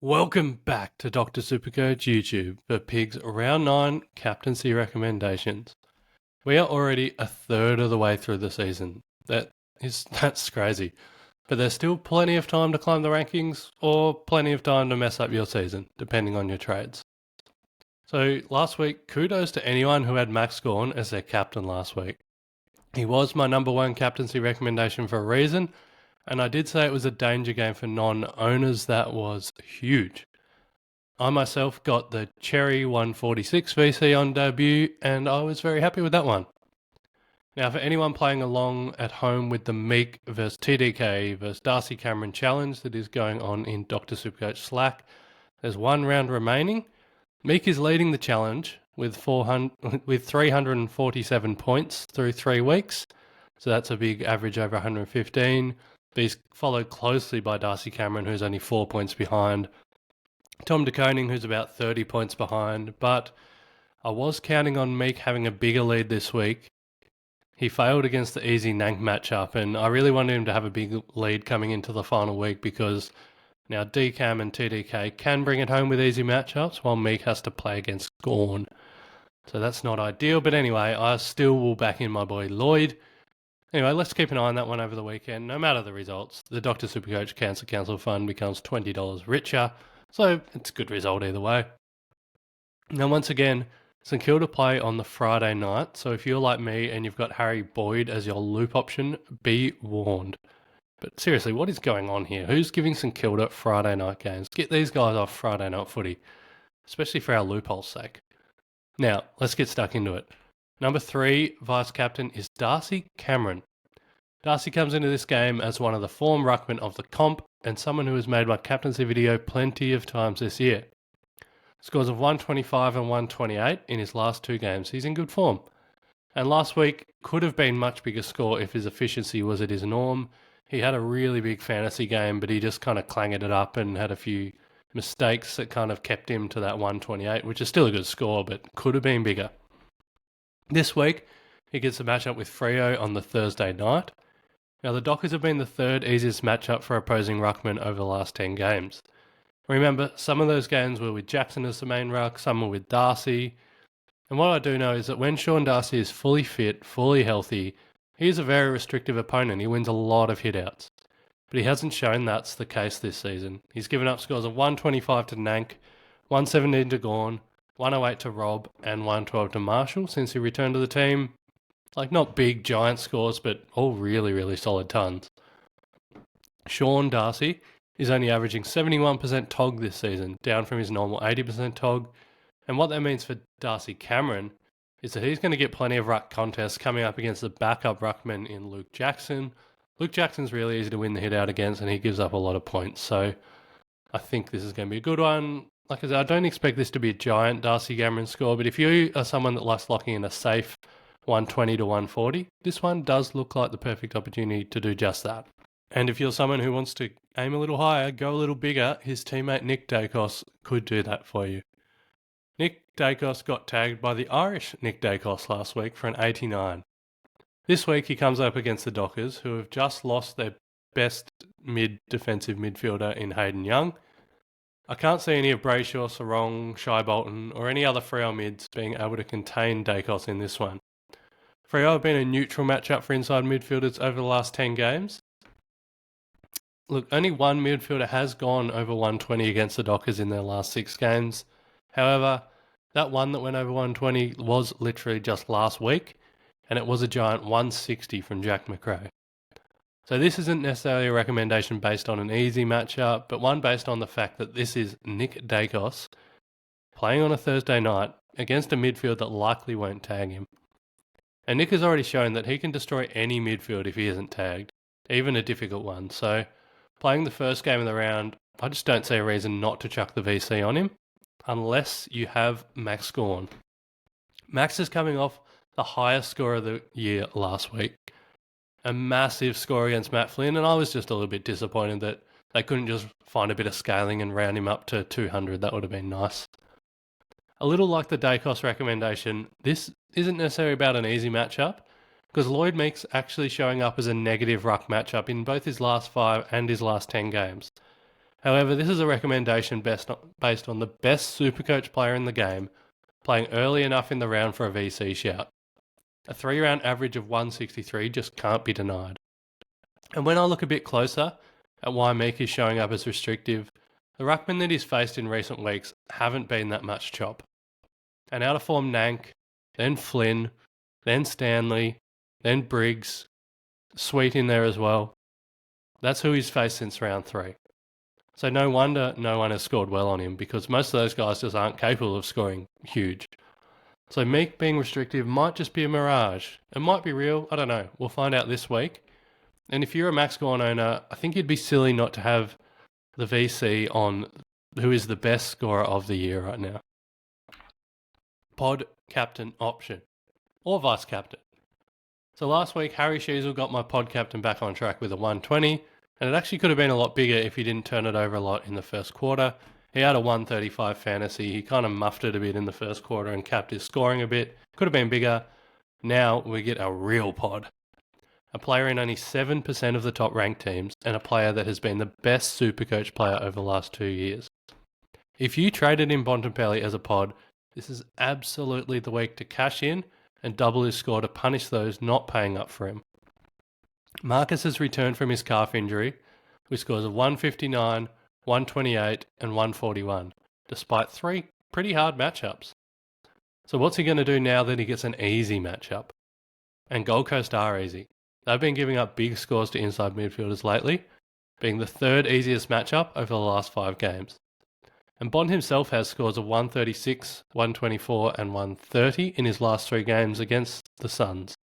Welcome back to Dr. Supercoach YouTube for Pig's Round 9 Captaincy Recommendations. We are already a third of the way through the season. That's crazy. But there's still plenty of time to climb the rankings or plenty of time to mess up your season, depending on your trades. So last week, kudos to anyone who had Max Gawn as their captain last week. He was my number one captaincy recommendation for a reason, and I did say it was a danger game for non-owners. That was huge. I myself got the Cherry 146 VC on debut, and I was very happy with that one. Now, for anyone playing along at home with the Meek vs TDK vs Darcy Cameron challenge that is going on in Dr. Supercoach Slack, there's one round remaining. Meek is leading the challenge with 347 points through 3 weeks, so that's a big average over 115. He's followed closely by Darcy Cameron, who's only 4 points behind. Tom De Koning, who's about 30 points behind, but I was counting on Meek having a bigger lead this week. He failed against the easy Nank matchup, and I really wanted him to have a big lead coming into the final week because now DCAM and TDK can bring it home with easy matchups while Meek has to play against Gawn. So that's not ideal, but anyway, I still will back in my boy Lloyd. Anyway, let's keep an eye on that one over the weekend. No matter the results, the Dr. Supercoach Cancer Council Fund becomes $20 richer, so it's a good result either way. Now, once again, St Kilda play on the Friday night, so if you're like me and you've got Harry Boyd as your loop option, be warned. But seriously, what is going on here? Who's giving St Kilda Friday night games? Get these guys off Friday night footy, especially for our loophole's sake. Now, let's get stuck into it. Number 3 vice captain is Darcy Cameron. Darcy comes into this game as one of the form ruckmen of the comp and someone who has made my captaincy video plenty of times this year. Scores of 125 and 128 in his last 2 games. He's in good form. And last week could have been much bigger score if his efficiency was at his norm. He had a really big fantasy game, but he just kind of clanged it up and had a few mistakes that kind of kept him to that 128, which is still a good score, but could have been bigger. This week, he gets a matchup with Freo on the Thursday night. Now, the Dockers have been the third easiest matchup for opposing ruckmen over the last 10 games. Remember, some of those games were with Jackson as the main ruck, some were with Darcy. And what I do know is that when Sean Darcy is fully fit, fully healthy, he is a very restrictive opponent. He wins a lot of hitouts. But he hasn't shown that's the case this season. He's given up scores of 125 to Nank, 117 to Gawn, 108 to Rob, and 112 to Marshall since he returned to the team. Like, not big, giant scores, but all really, really solid tons. Sean Darcy is only averaging 71% TOG this season, down from his normal 80% TOG. And what that means for Darcy Cameron is that he's going to get plenty of ruck contests coming up against the backup ruckman in Luke Jackson. Luke Jackson's really easy to win the hit out against, and he gives up a lot of points. So I think this is going to be a good one. Like I said, I don't expect this to be a giant Darcy Cameron score, but if you are someone that likes locking in a safe 120 to 140, this one does look like the perfect opportunity to do just that. And if you're someone who wants to aim a little higher, go a little bigger, his teammate Nick Dacos could do that for you. Nick Dacos got tagged by the Irish Nick Dacos last week for an 89. This week he comes up against the Dockers, who have just lost their best defensive midfielder in Hayden Young. I can't see any of Brayshaw, Sarong, Shai Bolton, or any other Freo mids being able to contain Dacos in this one. Freo have been a neutral matchup for inside midfielders over the last 10 games. Look, only one midfielder has gone over 120 against the Dockers in their last 6 games. However, that one that went over 120 was literally just last week, and it was a giant 160 from Jack McRae. So this isn't necessarily a recommendation based on an easy matchup, but one based on the fact that this is Nick Dacos playing on a Thursday night against a midfield that likely won't tag him. And Nick has already shown that he can destroy any midfield if he isn't tagged, even a difficult one. So playing the first game of the round, I just don't see a reason not to chuck the VC on him, unless you have Max Gawn. Max is coming off the highest score of the year last week. A massive score against Matt Flynn, and I was just a little bit disappointed that they couldn't just find a bit of scaling and round him up to 200. That would have been nice. A little like the Dacos recommendation, this isn't necessarily about an easy matchup, because Lloyd Meek's actually showing up as a negative ruck matchup in both his last 5 and his last 10 games. However, this is a recommendation based on the best Supercoach player in the game, playing early enough in the round for a VC shout. A 3-round average of 163 just can't be denied. And when I look a bit closer at why Meek is showing up as restrictive, the ruckmen that he's faced in recent weeks haven't been that much chop. An out-of-form Nank, then Flynn, then Stanley, then Briggs, Sweet in there as well. That's who he's faced since round 3. So no wonder no one has scored well on him, because most of those guys just aren't capable of scoring huge. So Meek being restrictive might just be a mirage. It might be real, I don't know. We'll find out this week. And if you're a Max Gawn owner, I think you'd be silly not to have the VC on who is the best scorer of the year right now. Pod captain option, or vice captain. So last week, Harry Sheasel got my pod captain back on track with a 120, and it actually could have been a lot bigger if he didn't turn it over a lot in the first quarter. He had a 135 fantasy. He kind of muffed it a bit in the first quarter and capped his scoring a bit. Could have been bigger. Now we get a real pod. A player in only 7% of the top ranked teams, and a player that has been the best Supercoach player over the last 2 years. If you traded in Bontempelli as a pod, this is absolutely the week to cash in and double his score to punish those not paying up for him. Marcus has returned from his calf injury with scores of 159, 128 and 141, despite 3 pretty hard matchups. So what's he going to do now that he gets an easy matchup? And Gold Coast are easy. They've been giving up big scores to inside midfielders lately, being the 3rd easiest matchup over the last 5 games. And Bond himself has scores of 136, 124 and 130 in his last 3 games against the Suns.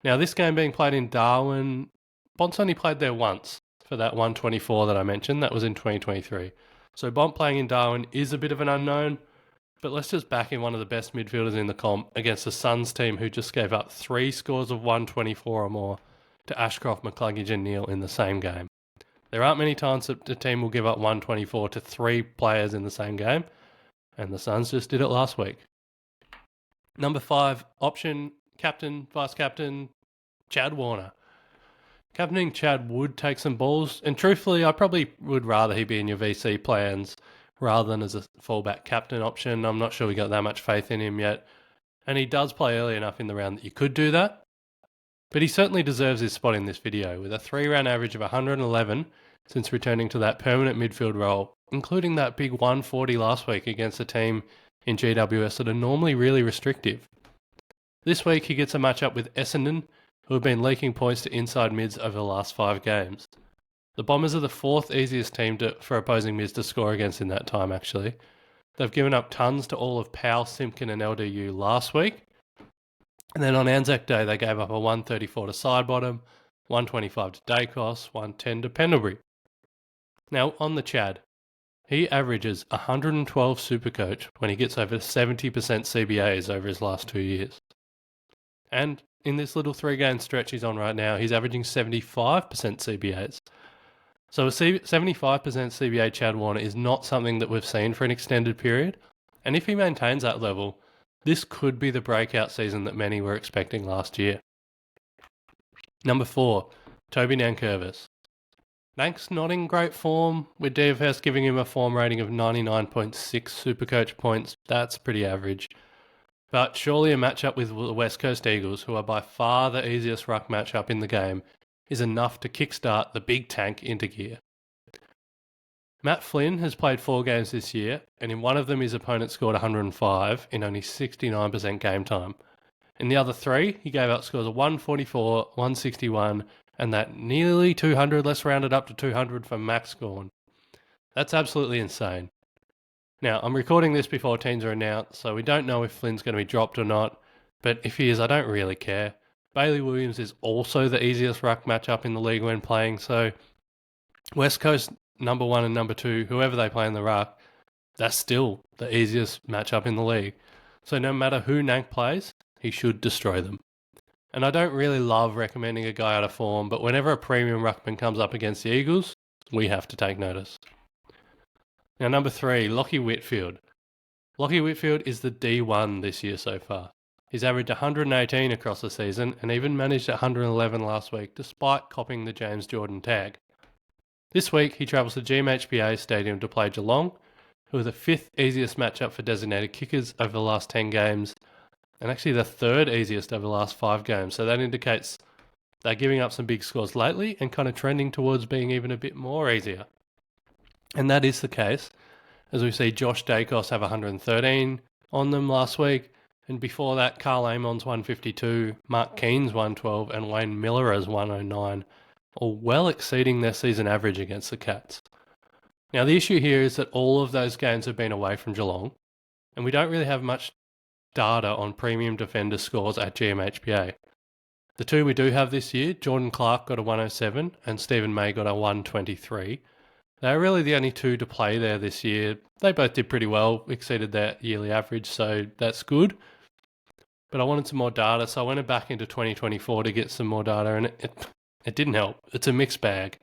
Now this game being played in Darwin, Bond's only played there once for that 124 that I mentioned. That was in 2023. So Bond playing in Darwin is a bit of an unknown, but let's just back in one of the best midfielders in the comp against the Suns team who just gave up 3 scores of 124 or more to Ashcroft, McCluggage and Neal in the same game. There aren't many times that the team will give up 124 to 3 players in the same game, and the Suns just did it last week. Number 5, option, captain, vice captain, Chad Warner. Captaining Chad would take some balls, and truthfully, I probably would rather he be in your VC plans rather than as a fullback captain option. I'm not sure we got that much faith in him yet, and he does play early enough in the round that you could do that. But he certainly deserves his spot in this video, with a 3-round average of 111 since returning to that permanent midfield role, including that big 140 last week against a team in GWS that are normally really restrictive. This week he gets a matchup with Essendon, who have been leaking points to inside mids over the last 5 games. The Bombers are the 4th easiest team for opposing mids to score against in that time, actually. They've given up tons to all of Powell, Simpkin and LDU last week. And then on Anzac Day, they gave up a 134 to Sidebottom, 125 to Dacos, 110 to Pendlebury. Now, on the Chad, he averages 112 Supercoach when he gets over 70% CBAs over his last 2 years. And in this little 3-game stretch he's on right now, he's averaging 75% CBAs. So a 75% CBA Chad Warner is not something that we've seen for an extended period. And if he maintains that level, this could be the breakout season that many were expecting last year. Number 4, Toby Nankervis. Nank's not in great form, with DFS giving him a form rating of 99.6 Supercoach points. That's pretty average. But surely a matchup with the West Coast Eagles, who are by far the easiest ruck matchup in the game, is enough to kickstart the big tank into gear. Matt Flynn has played 4 games this year, and in one of them his opponent scored 105 in only 69% game time. In the other 3, he gave up scores of 144, 161, and that nearly 200, let's round it up to 200 for Max Gawn. That's absolutely insane. Now, I'm recording this before teams are announced, so we don't know if Flynn's going to be dropped or not, but if he is, I don't really care. Bailey Williams is also the easiest ruck matchup in the league when playing, so West Coast number 1 and number 2, whoever they play in the ruck, that's still the easiest matchup in the league. So no matter who Nank plays, he should destroy them. And I don't really love recommending a guy out of form, but whenever a premium ruckman comes up against the Eagles, we have to take notice. Now number 3, Locky Whitfield. Locky Whitfield is the D1 this year so far. He's averaged 118 across the season and even managed 111 last week despite copping the James Jordan tag. This week, he travels to GMHBA Stadium to play Geelong, who are the 5th easiest matchup for designated kickers over the last 10 games, and actually the 3rd easiest over the last 5 games. So that indicates they're giving up some big scores lately and kind of trending towards being even a bit more easier. And that is the case, as we see Josh Dacos have 113 on them last week, and before that, Carl Amon's 152, Mark Keane's 112, and Wayne Miller's 109, all well exceeding their season average against the Cats. Now, the issue here is that all of those games have been away from Geelong, and we don't really have much data on premium defender scores at GMHBA. The two we do have this year, Jordan Clark got a 107 and Stephen May got a 123. They're really the only two to play there this year. They both did pretty well, exceeded their yearly average, so that's good. But I wanted some more data, so I went back into 2024 to get some more data, and it didn't help. It's a mixed bag.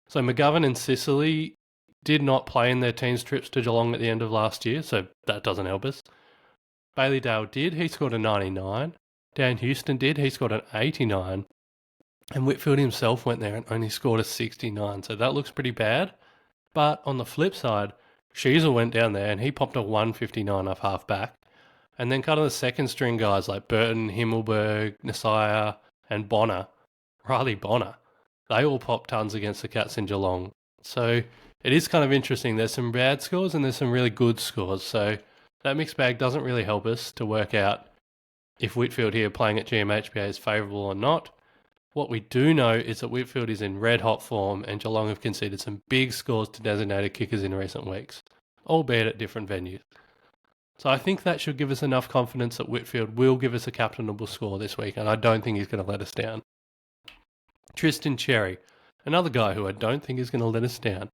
So McGovern and Sicily did not play in their team's trips to Geelong at the end of last year, so that doesn't help us. Bailey Dale did, he scored a 99. Dan Houston did, he scored an 89. And Whitfield himself went there and only scored a 69, so that looks pretty bad. But on the flip side, Sheasel went down there and he popped a 159 off half back. And then kind of the second string guys like Burton, Himmelberg, Nasiah, and Riley Bonner, they all popped tons against the Cats in Geelong. So it is kind of interesting. There's some bad scores and there's some really good scores. So that mixed bag doesn't really help us to work out if Whitfield here playing at GMHBA is favourable or not. What we do know is that Whitfield is in red hot form and Geelong have conceded some big scores to designated kickers in recent weeks, albeit at different venues. So I think that should give us enough confidence that Whitfield will give us a captainable score this week, and I don't think he's going to let us down. Tristan Cherry, another guy who I don't think is going to let us down.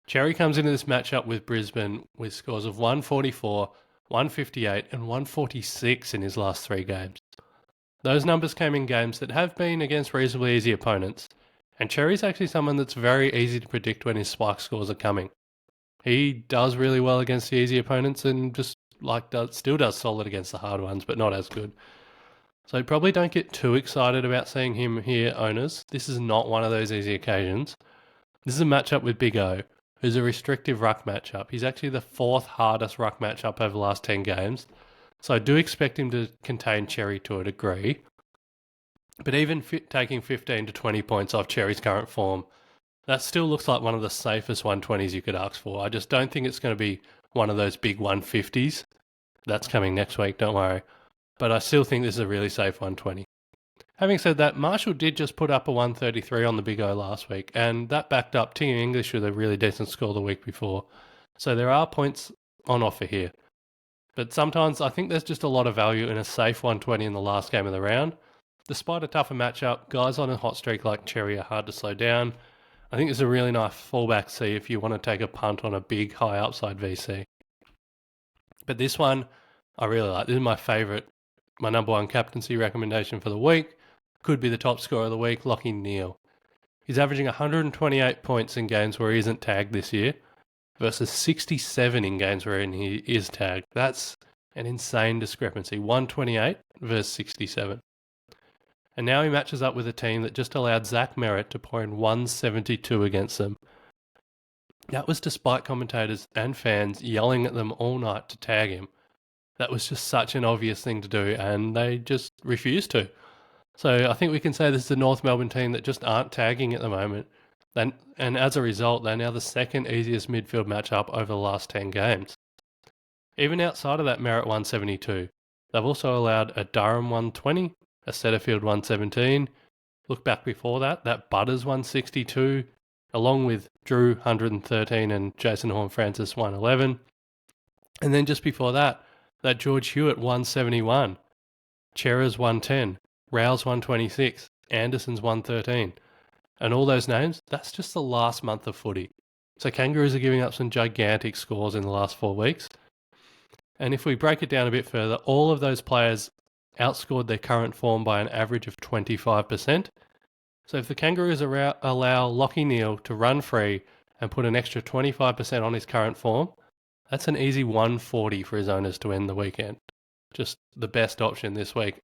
Cherry comes into this matchup with Brisbane with scores of 144, 158 and 146 in his last 3 games. Those numbers came in games that have been against reasonably easy opponents, and Cherry's actually someone that's very easy to predict when his spike scores are coming. He does really well against the easy opponents and just still does solid against the hard ones, but not as good. So probably don't get too excited about seeing him here, owners. This is not one of those easy occasions. This is a matchup with Big O, who's a restrictive ruck matchup. He's actually the 4th hardest ruck matchup over the last 10 games. So I do expect him to contain Cherry to a degree. But even taking 15 to 20 points off Cherry's current form, that still looks like one of the safest 120s you could ask for. I just don't think it's going to be one of those big 150s. That's coming next week, don't worry. But I still think this is a really safe 120. Having said that, Marshall did just put up a 133 on the Big O last week, and that backed up Team English with a really decent score the week before. So there are points on offer here. But sometimes I think there's just a lot of value in a safe 120 in the last game of the round. Despite a tougher matchup, guys on a hot streak like Cherry are hard to slow down. I think it's a really nice fallback C if you want to take a punt on a big high upside VC. But this one, I really like. This is my favourite, my number 1 captaincy recommendation for the week. Could be the top scorer of the week, Locky Neal. He's averaging 128 points in games where he isn't tagged this year versus 67 in games where he is tagged. That's an insane discrepancy, 128 versus 67. And now he matches up with a team that just allowed Zach Merritt to pour in 172 against them. That was despite commentators and fans yelling at them all night to tag him. That was just such an obvious thing to do, and they just refused to. So I think we can say this is the North Melbourne team that just aren't tagging at the moment. And as a result, they're now the 2nd easiest midfield matchup over the last 10 games. Even outside of that Merritt 172, they've also allowed a Durham 120, a Setterfield 117. Look back before that Butters 162, along with Drew 113 and Jason Horne-Francis 111. And then just before that George Hewitt 171, Cherrers 110, Rouse 126, Anderson's 113. And all those names, that's just the last month of footy. So Kangaroos are giving up some gigantic scores in the last 4 weeks. And if we break it down a bit further, all of those players outscored their current form by an average of 25%. So if the Kangaroos allow Locky Neal to run free and put an extra 25% on his current form, that's an easy 140 for his owners to end the weekend. Just the best option this week.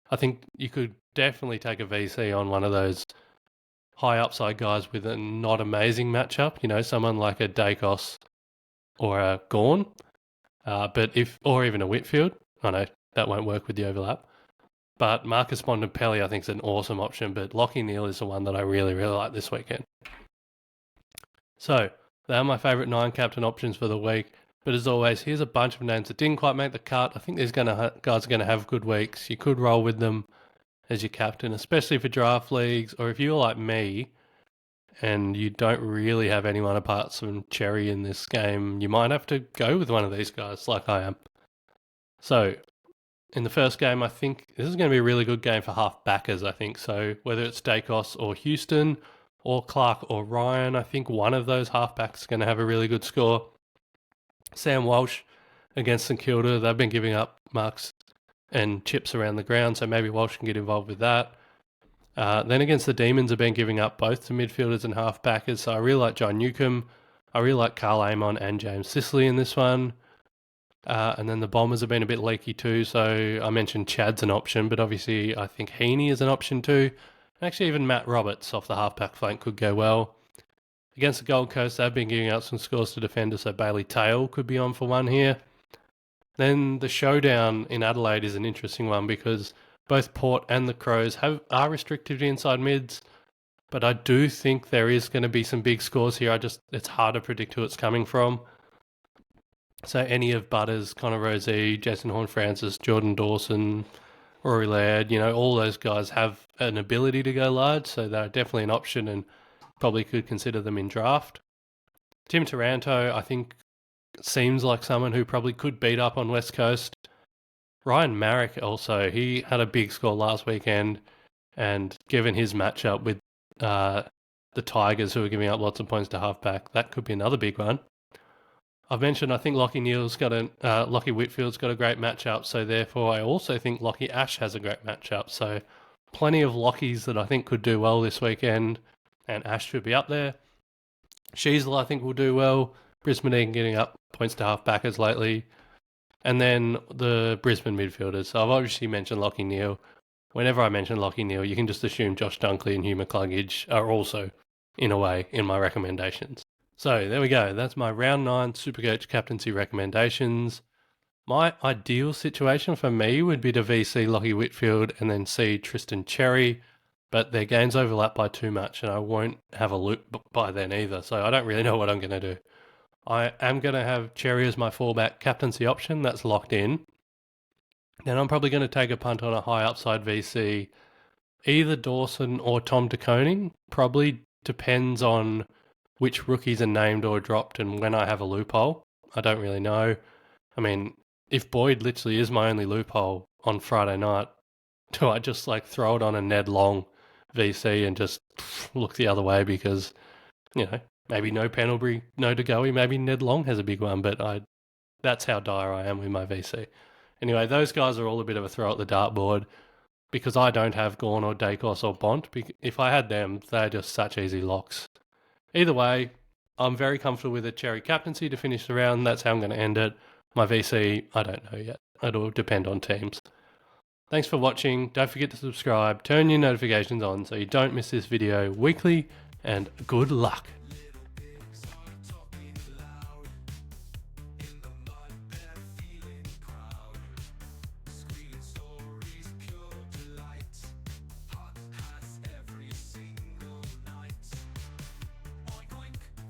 I think you could definitely take a VC on one of those high upside guys with a not amazing matchup, you know, someone like a Dacos or a Gawn, or even a Whitfield. I know that won't work with the overlap. But Marcus Bontempelli, I think, is an awesome option, but Locky Neal is the one that I really, really like this weekend. So, they are my favourite 9 captain options for the week. But as always, here's a bunch of names that didn't quite make the cut. I think these guys are going to have good weeks. You could roll with them as your captain, especially for draft leagues, or if you're like me and you don't really have anyone apart from Cherry in this game, you might have to go with one of these guys like I am. So, in the first game, I think this is going to be a really good game for half backers, I think. So whether it's Dacos or Houston or Clark or Ryan, I think one of those halfbacks is going to have a really good score. Sam Walsh against St Kilda, they've been giving up marks and chips around the ground, so maybe Walsh can get involved with that. Then against the Demons, have been giving up both to midfielders and half-backers, so I really like John Newcombe. I really like Carl Amon and James Sicily in this one. And then the Bombers have been a bit leaky too, so I mentioned Chad's an option, but obviously I think Heaney is an option too. Actually, even Matt Roberts off the half-back flank could go well. Against the Gold Coast, they've been giving out some scores to defenders, so Bailey Tail could be on for one here. Then the showdown in Adelaide is an interesting one because both Port and the Crows are restricted to inside mids, but I do think there is going to be some big scores here. It's hard to predict who it's coming from. So any of Butters, Connor Rosey, Jason Horne-Francis, Jordan Dawson, Rory Laird, you know, all those guys have an ability to go large, so they're definitely an option and probably could consider them in draft. Tim Taranto, I think, seems like someone who probably could beat up on West Coast. Ryan Marrick also, he had a big score last weekend, and given his matchup with the Tigers, who are giving up lots of points to halfback, that could be another big one. I've mentioned I think Locky Whitfield's got a great matchup, so therefore I also think Lockie Ash has a great matchup. So plenty of Lockies that I think could do well this weekend, and Ash should be up there. Sheasel I think will do well. Brisbane Egan getting up points to half-backers lately. And then the Brisbane midfielders. So I've obviously mentioned Lockie Neal. Whenever I mention Lockie Neal, you can just assume Josh Dunkley and Hugh McCluggage are also, in a way, in my recommendations. So there we go. That's my round 9 SuperCoach captaincy recommendations. My ideal situation for me would be to VC Locky Whitfield and then see Tristan Cherry, but their games overlap by too much and I won't have a loop by then either, so I don't really know what I'm going to do. I am going to have Cherry as my fallback captaincy option. That's locked in. Then I'm probably going to take a punt on a high upside VC, either Dawson or Tom De Koning. Probably depends on which rookies are named or dropped and when I have a loophole. I don't really know. I mean, if Boyd literally is my only loophole on Friday night, do I just like throw it on a Ned Long VC and just look the other way because, you know, maybe no Pendlebury, no De Goey, maybe Ned Long has a big one, but that's how dire I am with my VC. Anyway, those guys are all a bit of a throw at the dartboard because I don't have Gawn or Dacos or Bont. If I had them, they're just such easy locks. Either way, I'm very comfortable with a Cherry captaincy to finish the round. That's how I'm going to end it. My VC, I don't know yet. It'll depend on teams. Thanks for watching. Don't forget to subscribe. Turn your notifications on so you don't miss this video weekly. And good luck.